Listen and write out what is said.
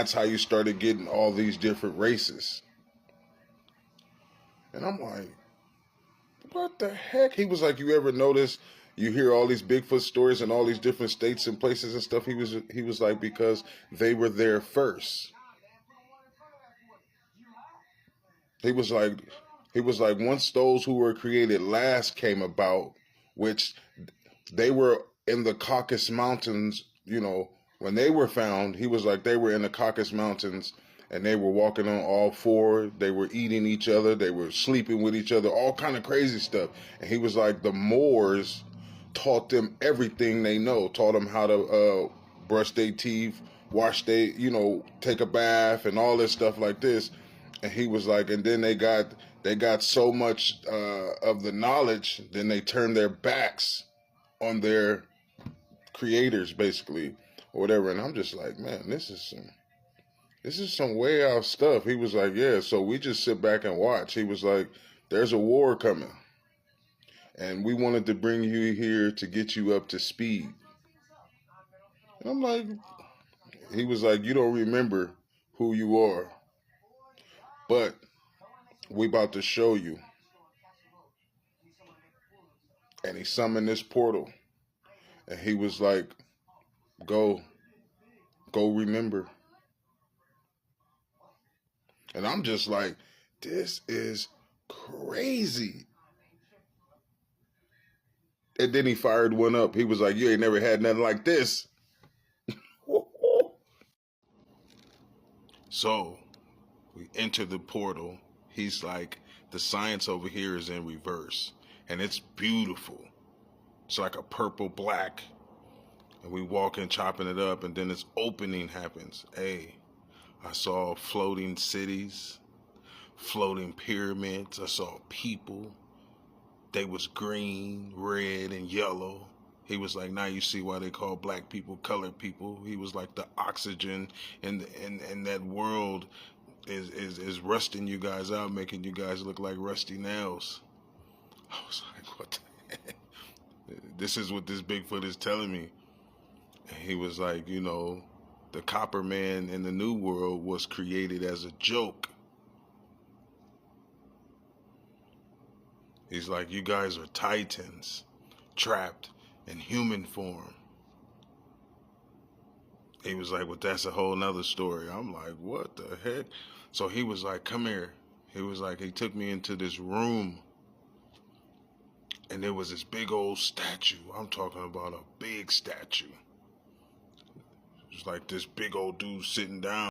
that's how you started getting all these different races. And I'm like, what the heck? He was like, you ever notice you hear all these Bigfoot stories in all these different states and places and stuff? He was like, because they were there first. He was like, once those who were created last came about, which they were in the Caucasus Mountains, you know, when they were found, he was like, they were in the Caucasus Mountains and they were walking on all four. They were eating each other. They were sleeping with each other, all kind of crazy stuff. And he was like, the Moors taught them everything they know, taught them how to brush their teeth, wash their, you know, take a bath and all this stuff like this. And he was like, and then they got so much of the knowledge, then they turned their backs on their creators, basically, or whatever. And I'm just like, man, this is some way out stuff. He was like, yeah, so we just sit back and watch. He was like, there's a war coming, and we wanted to bring you here to get you up to speed. And I'm like, he was like, you don't remember who you are, but we about to show you. And he summoned this portal, and he was like, go remember. And I'm just like, this is crazy. And then he fired one up. He was like, you ain't never had nothing like this. So we enter the portal. He's like, the science over here is in reverse, and it's beautiful. It's like a purple black. And we walk in, chopping it up, and then this opening happens. Hey, I saw floating cities, floating pyramids. I saw people. They was green, red, and yellow. He was like, now you see why they call black people colored people. He was like, the oxygen in that world is rusting you guys out, making you guys look like rusty nails. I was like, what the heck? This is what this Bigfoot is telling me. And he was like, you know, the copper man in the new world was created as a joke. He's like, you guys are titans, trapped in human form. He was like, well, that's a whole nother story. I'm like, what the heck? So he was like, come here. He was like, he took me into this room, and there was this big old statue. I'm talking about a big statue. It was like this big old dude sitting down.